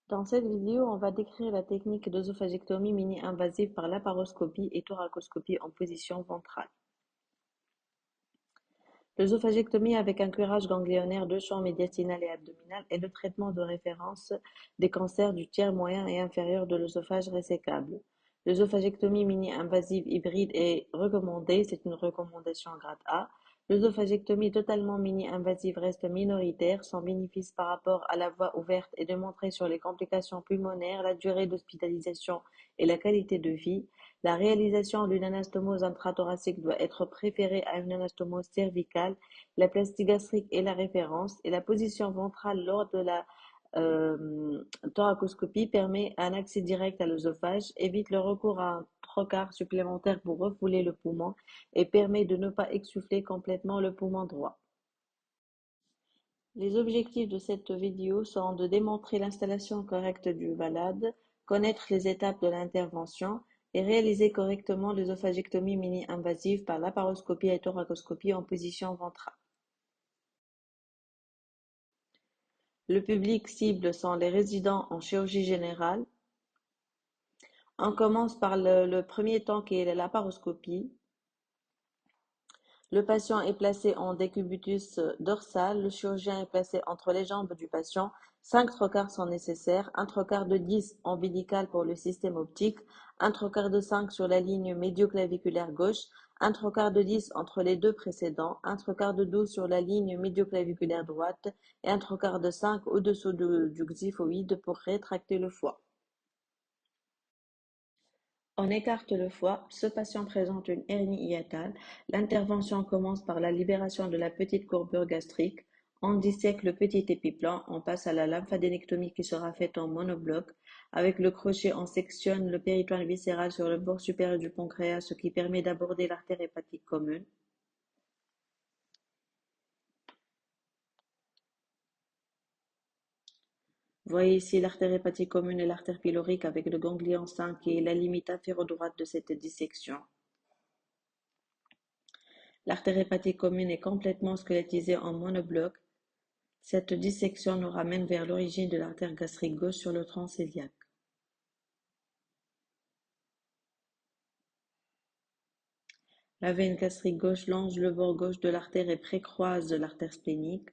Dans cette vidéo, on va décrire la technique d'œsophagectomie mini-invasive par laparoscopie et thoracoscopie en position ventrale. L'œsophagectomie avec un curage ganglionnaire de champ médiastinal et abdominal est le traitement de référence des cancers du tiers moyen et inférieur de l'œsophage résécable. L'œsophagectomie mini-invasive hybride est recommandée, c'est une recommandation grade A. L'œsophagectomie totalement mini-invasive reste minoritaire. Son bénéfice par rapport à la voie ouverte est de montrer sur les complications pulmonaires, la durée d'hospitalisation et la qualité de vie. La réalisation d'une anastomose intrathoracique doit être préférée à une anastomose cervicale. La plastie gastrique est la référence et la position ventrale lors de la thoracoscopie permet un accès direct à l'œsophage, évite le recours à un trocar supplémentaire pour refouler le poumon et permet de ne pas exsuffler complètement le poumon droit. Les objectifs de cette vidéo sont de démontrer l'installation correcte du malade, connaître les étapes de l'intervention et réaliser correctement l'œsophagectomie mini-invasive par laparoscopie et thoracoscopie en position ventrale. Le public cible sont les résidents en chirurgie générale. On commence par le premier temps qui est la laparoscopie. Le patient est placé en décubitus dorsal. Le chirurgien est placé entre les jambes du patient. 5 trocars sont nécessaires. Un trocar de 10 ombilical pour le système optique. Un trocar de 5 sur la ligne médioclaviculaire gauche. Un trocar de 10 entre les deux précédents. Un trocar de 12 sur la ligne médioclaviculaire droite. Et un trocar de 5 au-dessous du xiphoïde pour rétracter le foie. On écarte le foie, ce patient présente une hernie hiatale. L'intervention commence par la libération de la petite courbure gastrique. On dissèque le petit épiplan, on passe à la lymphadénectomie qui sera faite en monobloc. Avec le crochet, on sectionne le péritoine viscéral sur le bord supérieur du pancréas, ce qui permet d'aborder l'artère hépatique commune. Voyez ici l'artère hépatique commune et l'artère pylorique avec le ganglion 5 qui est la limite inférodroite de cette dissection. L'artère hépatique commune est complètement squelettisée en monobloc. Cette dissection nous ramène vers l'origine de l'artère gastrique gauche sur le tronc cœliaque. La veine gastrique gauche longe le bord gauche de l'artère et précroise l'artère splénique.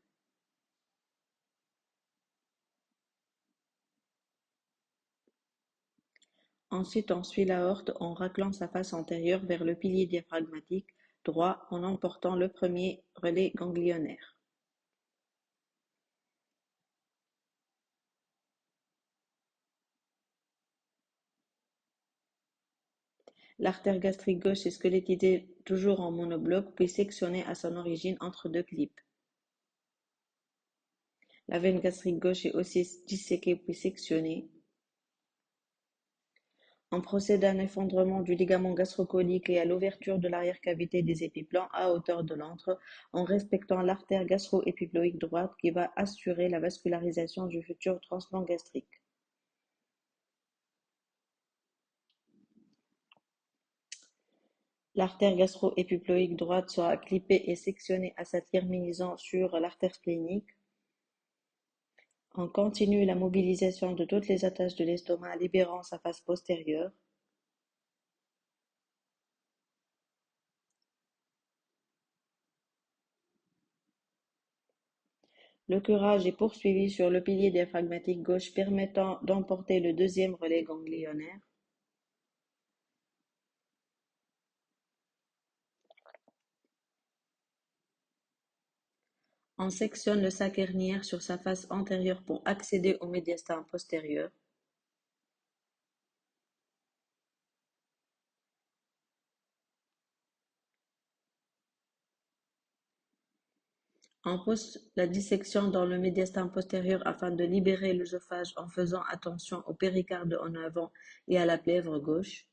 Ensuite, on suit l'aorte en raclant sa face antérieure vers le pilier diaphragmatique droit en emportant le premier relais ganglionnaire. L'artère gastrique gauche est squelettisée toujours en monobloc, puis sectionnée à son origine entre deux clips. La veine gastrique gauche est aussi disséquée puis sectionnée. On procède à un effondrement du ligament gastrocolique et à l'ouverture de l'arrière-cavité des épiplans à hauteur de l'antre, en respectant l'artère gastro-épiploïque droite qui va assurer la vascularisation du futur transplant gastrique. L'artère gastro-épiploïque droite sera clippée et sectionnée à sa terminaison sur l'artère splénique. On continue la mobilisation de toutes les attaches de l'estomac, libérant sa face postérieure. Le curage est poursuivi sur le pilier diaphragmatique gauche permettant d'emporter le deuxième relais ganglionnaire. On sectionne le sac herniaire sur sa face antérieure pour accéder au médiastin postérieur. On pousse la dissection dans le médiastin postérieur afin de libérer l'œsophage en faisant attention au péricarde en avant et à la plèvre gauche.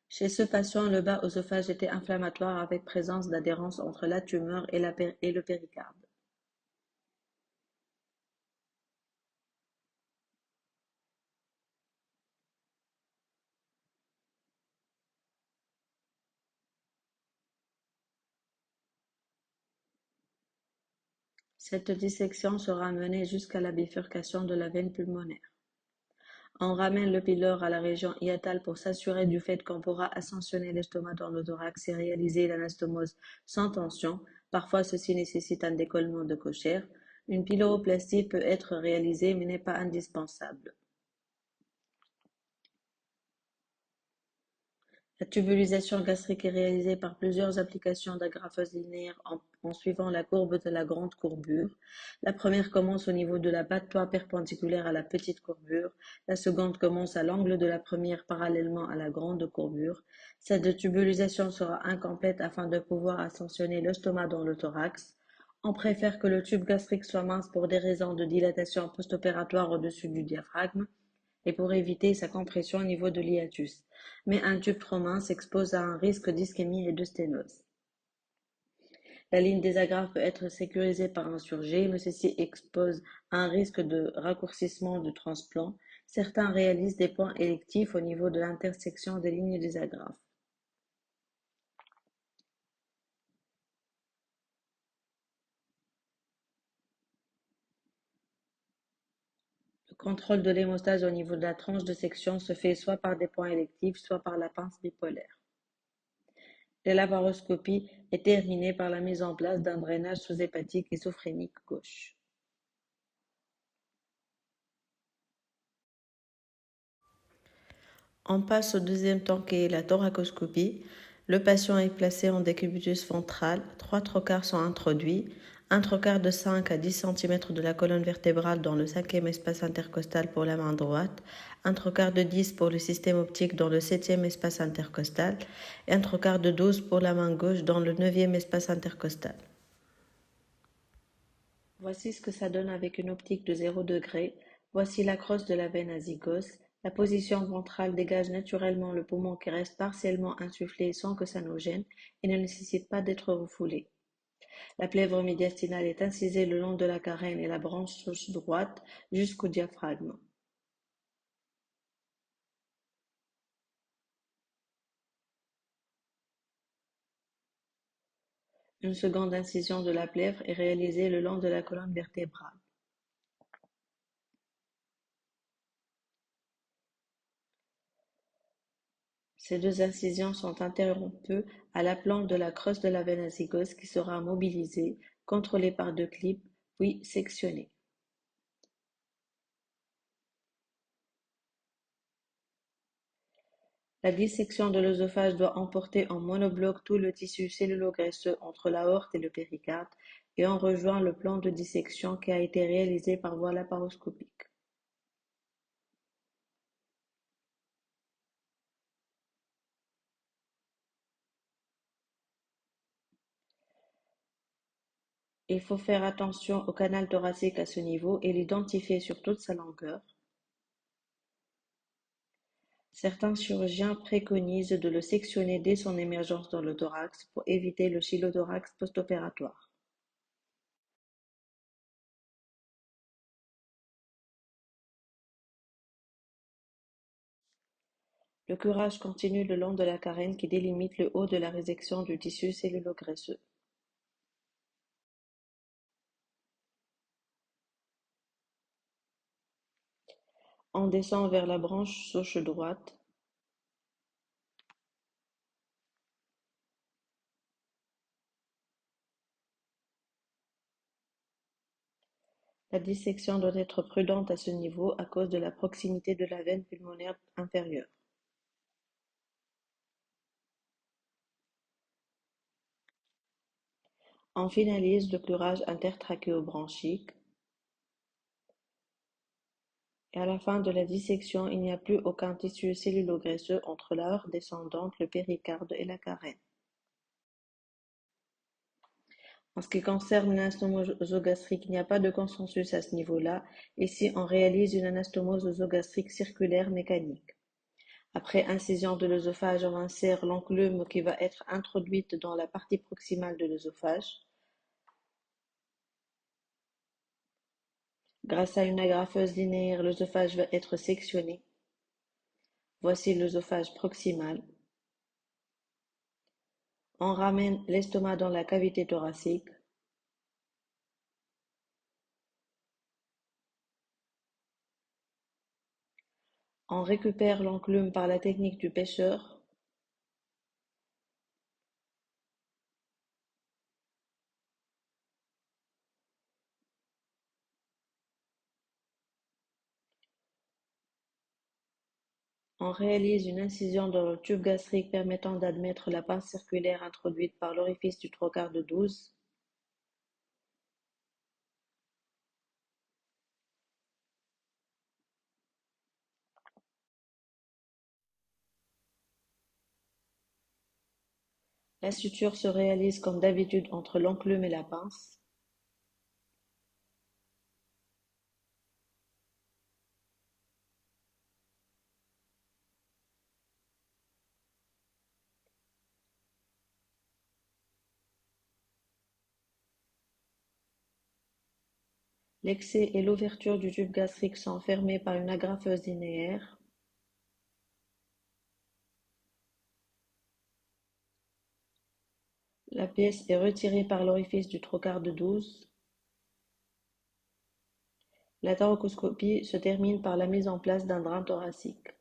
Chez ce patient, le bas œsophage était inflammatoire avec présence d'adhérence entre la tumeur et le péricarde. Cette dissection sera menée jusqu'à la bifurcation de la veine pulmonaire. On ramène le pylore à la région hiatale pour s'assurer du fait qu'on pourra ascensionner l'estomac dans le thorax et réaliser l'anastomose sans tension. Parfois, ceci nécessite un décollement de Kocher. Une pyloroplastie peut être réalisée mais n'est pas indispensable. La tubulisation gastrique est réalisée par plusieurs applications d'agrafeuse linéaire en suivant la courbe de la grande courbure. La première commence au niveau de la bas-de-toit perpendiculaire à la petite courbure. La seconde commence à l'angle de la première parallèlement à la grande courbure. Cette tubulisation sera incomplète afin de pouvoir ascensionner l'estomac dans le thorax. On préfère que le tube gastrique soit mince pour des raisons de dilatation post-opératoire au-dessus du diaphragme et pour éviter sa compression au niveau de l'hiatus, mais un tube trop mince expose à un risque d'ischémie et de sténose. La ligne des agrafes peut être sécurisée par un surjet, mais ceci expose à un risque de raccourcissement du transplant. Certains réalisent des points électifs au niveau de l'intersection des lignes des agrafes. Le contrôle de l'hémostase au niveau de la tranche de section se fait soit par des points électifs, soit par la pince bipolaire. La laparoscopie est terminée par la mise en place d'un drainage sous-hépatique ésophénique gauche. On passe au deuxième temps qui est la thoracoscopie. Le patient est placé en décubitus ventral, 3 trocars sont introduits, un trocar de 5 à 10 cm de la colonne vertébrale dans le cinquième espace intercostal pour la main droite, un trocar de 10 pour le système optique dans le septième espace intercostal et un trocar de 12 pour la main gauche dans le neuvième espace intercostal. Voici ce que ça donne avec une optique de 0 degré. Voici la crosse de la veine azygos. La position ventrale dégage naturellement le poumon qui reste partiellement insufflé sans que ça nous gêne et ne nécessite pas d'être refoulé. La plèvre médiastinale est incisée le long de la carène et la branche souche droite jusqu'au diaphragme. Une seconde incision de la plèvre est réalisée le long de la colonne vertébrale. Ces deux incisions sont interrompues à la plante de la crosse de la veine azygos qui sera mobilisée, contrôlée par deux clips, puis sectionnée. La dissection de l'œsophage doit emporter en monobloc tout le tissu cellulo-graisseux entre l'aorte et le péricarde et on rejoint le plan de dissection qui a été réalisé par voie laparoscopique. Il faut faire attention au canal thoracique à ce niveau et l'identifier sur toute sa longueur. Certains chirurgiens préconisent de le sectionner dès son émergence dans le thorax pour éviter le chylothorax post-opératoire. Le curage continue le long de la carène qui délimite le haut de la résection du tissu cellulo-graisseux. On descend vers la branche souche droite. La dissection doit être prudente à ce niveau à cause de la proximité de la veine pulmonaire inférieure. On finalise le curage intertrachéobronchique et à la fin de la dissection, il n'y a plus aucun tissu cellulo-graisseux entre l'aorte descendante, le péricarde et la carène. En ce qui concerne l'anastomose œsogastrique, il n'y a pas de consensus à ce niveau-là. Ici, on réalise une anastomose œsogastrique circulaire mécanique. Après incision de l'œsophage, on insère l'enclume qui va être introduite dans la partie proximale de l'œsophage. Grâce à une agrafeuse linéaire, l'œsophage va être sectionné. Voici l'œsophage proximal. On ramène l'estomac dans la cavité thoracique. On récupère l'enclume par la technique du pêcheur. On réalise une incision dans le tube gastrique permettant d'admettre la pince circulaire introduite par l'orifice du trocar de 12. La suture se réalise comme d'habitude entre l'enclume et la pince. L'excès et l'ouverture du tube gastrique sont fermés par une agrafeuse linéaire. La pièce est retirée par l'orifice du trocar de 12. La thoracoscopie se termine par la mise en place d'un drain thoracique.